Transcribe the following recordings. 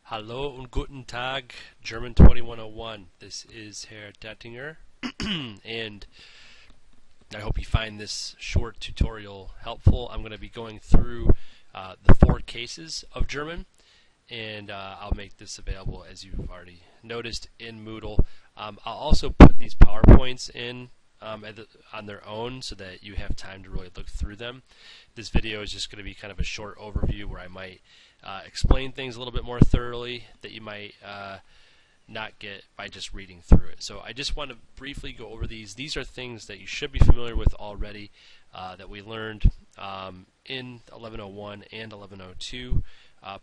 Hallo und guten Tag, German 2101. This is Herr Dattinger, and I hope you find this short tutorial helpful. I'm going to be going through the 4 cases of German, and I'll make this available, as you've already noticed, in Moodle. I'll also put these PowerPoints in on their own so that you have time to really look through them. This video is just going to be kind of a short overview where I might explain things a little bit more thoroughly that you might not get by just reading through it. So I just want to briefly go over these. These are things that you should be familiar with already that we learned in 1101 and 1102,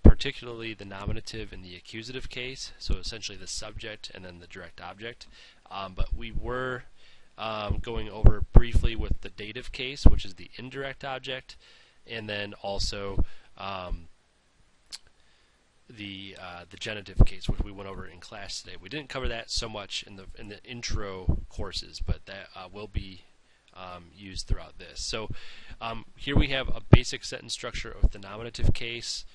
particularly the nominative and the accusative case, so essentially the subject and then the direct object. But we were going over briefly with the dative case, which is the indirect object, and then also the genitive case, which we went over in class today. We didn't cover that so much in the intro courses, but that will be used throughout this. So here we have a basic sentence structure of the nominative case.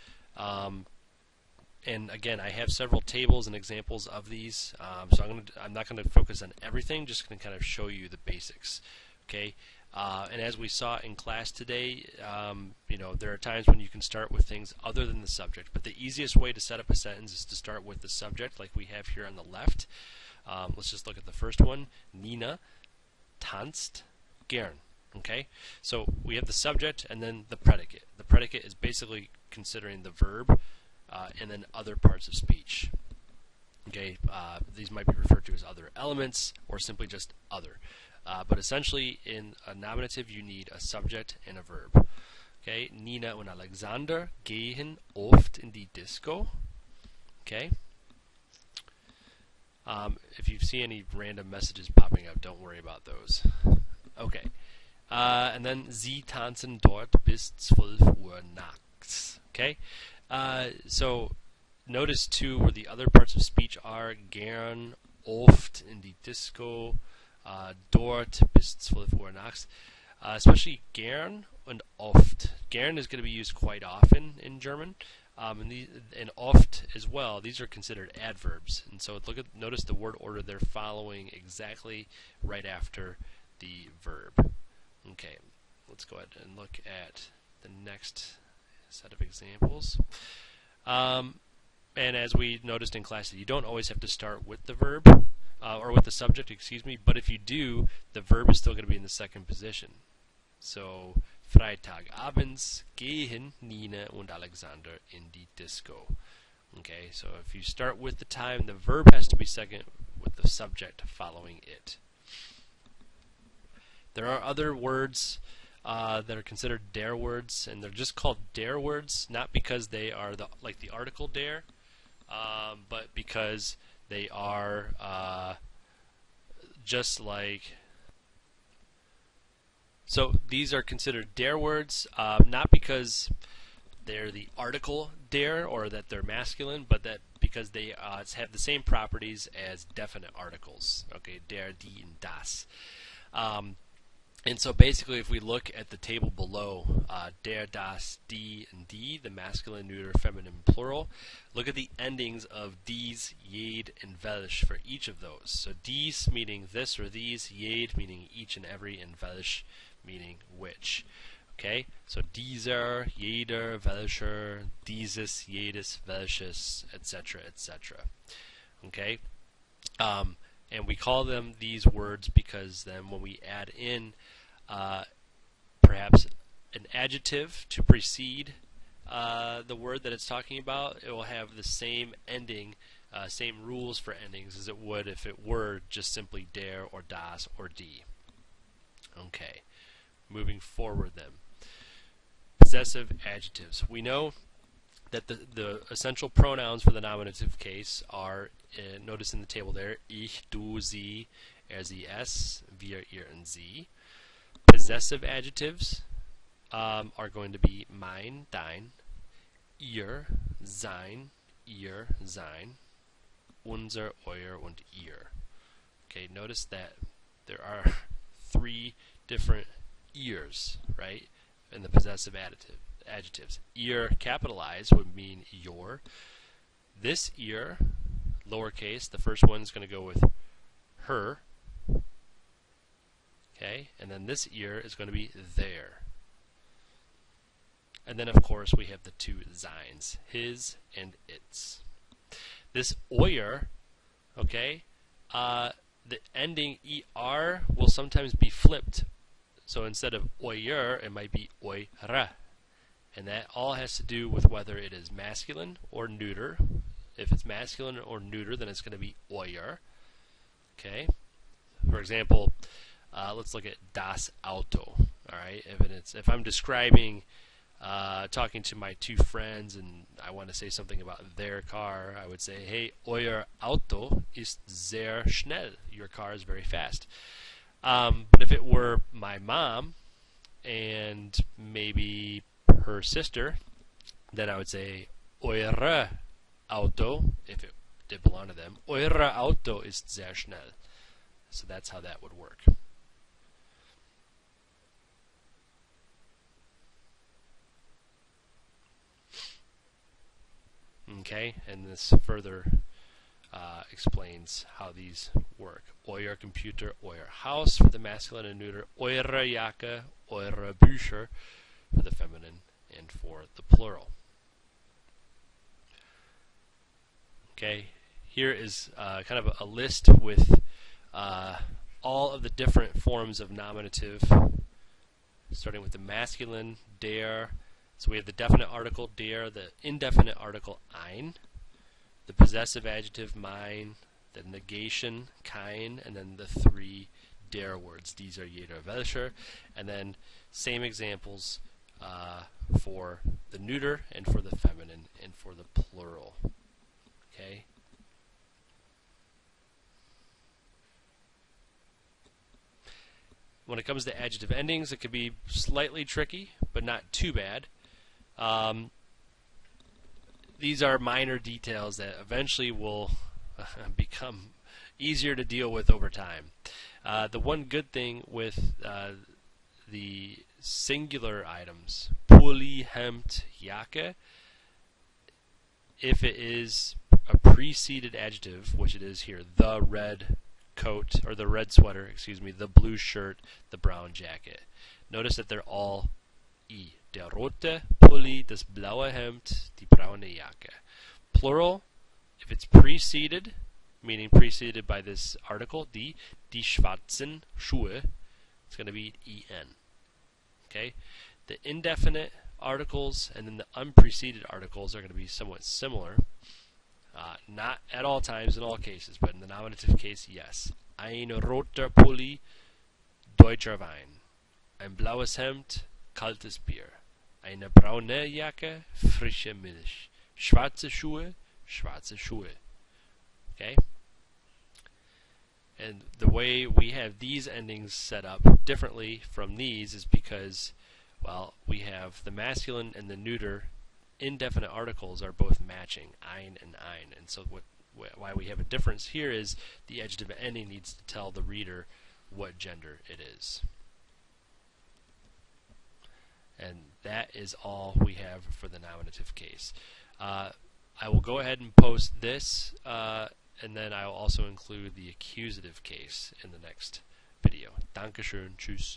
And again, I have several tables and examples of these, so I'm not going to focus on everything, just going to kind of show you the basics. Okay, and as we saw in class today, there are times when you can start with things other than the subject, but the easiest way to set up a sentence is to start with the subject, like we have here on the left. Let's just look at the first one. Nina tanzt gern. Okay, so we have the subject and then the predicate. The predicate is basically considering the verb and then other parts of speech. Okay, these might be referred to as other elements or simply just other. But essentially, in a nominative, you need a subject and a verb. Okay, Nina und Alexander gehen oft in die Disco. Okay. If you see any random messages popping up, don't worry about those. Okay. And then Sie tanzen dort bis 12 Uhr nachts. Okay. So notice too where the other parts of speech are: gern, oft, in die Disco, dort bis 12 Uhr nachts. Especially gern and oft. Gern is going to be used quite often in German, and oft as well. These are considered adverbs, and so notice the word order they're following exactly right after the verb. Okay, let's go ahead and look at the next set of examples. And as we noticed in class, you don't always have to start with the verb, or with the subject, excuse me, but if you do, the verb is still going to be in the second position. So, Freitagabends gehen Nina und Alexander in die Disco. Okay, so if you start with the time, the verb has to be second with the subject following it. There are other words that are considered der words, and they're just called der words, not because they are like the article der, but because they are just like. So these are considered der words, not because they're the article der or that they're masculine, but that because they have the same properties as definite articles. Okay, der, die, and das. And so basically, if we look at the table below, der, das, die, and die, the masculine, neuter, feminine, plural, look at the endings of dies, jed, and welch for each of those. So dies meaning this or these, jed meaning each and every, and welch meaning which. Okay, so dieser, jeder, welcher, dieses, jedes, welches, etc., etc. Okay, and we call them these words because then when we add in perhaps an adjective to precede the word that it's talking about, it will have the same ending, same rules for endings as it would if it were just simply der or das or die. Okay, moving forward then. Possessive adjectives. We know that the essential pronouns for the nominative case are, notice in the table there, ich, du, sie, sie, es, wir, ihr, and sie. Possessive adjectives are going to be mein, dein, ihr, sein, unser, euer, und ihr. Okay, notice that there are 3 different ears, right, in the possessive adjectives. Ihr capitalized would mean your. this ear, lowercase, the first one is going to go with her. Okay, and then this ear is going to be there. And then, of course, we have the two signs, his and its. This euer, okay, the ending er will sometimes be flipped. So instead of euer, it might be eure. And that all has to do with whether it is masculine or neuter. If it's masculine or neuter, then it's going to be euer. Okay. For example, let's look at das Auto. All right. If I'm describing, talking to my two friends, and I want to say something about their car, I would say, "Hey, euer Auto ist sehr schnell." Your car is very fast. But if it were my mom and maybe her sister, then I would say eure Auto, if it did belong to them. Eure Auto ist sehr schnell. So that's how that would work. Okay, and this further explains how these work. Euer Computer, euer Haus for the masculine and neuter, eure Jacke, eure Bücher for the feminine and for the plural. Okay, here is kind of a list with all of the different forms of nominative, starting with the masculine, der. So we have the definite article, der, the indefinite article, ein, the possessive adjective, mein, the negation, kein, and then the three der words, dieser, jeder, welcher, and then same examples for the neuter and for the feminine and for the plural. Okay. When it comes to adjective endings, it could be slightly tricky, but not too bad. These are minor details that eventually will become easier to deal with over time. The one good thing with the singular items, Pulli, Hemd, Jacke, if it is a preceded adjective, which it is here, the red coat, or the red sweater, excuse me, the blue shirt, the brown jacket. Notice that they're all I. Der rote Pulli, das blaue Hemd, die braune Jacke. Plural, if it's preceded, meaning preceded by this article, die schwarzen Schuhe, it's going to be en. Okay? The indefinite articles and then the unpreceded articles are going to be somewhat similar. Not at all times in all cases, but in the nominative case, yes. Ein roter Pulli, deutscher Wein. Ein blaues Hemd, kaltes Bier. Eine braune Jacke, frische Milch. Schwarze Schuhe, schwarze Schuhe. Okay? And the way we have these endings set up differently from these is because, well, we have the masculine and the neuter indefinite articles are both matching, ein and ein. And so why we have a difference here is the adjective ending needs to tell the reader what gender it is. And that is all we have for the nominative case. I will go ahead and post this, and then I will also include the accusative case in the next video. Dankeschön, tschüss.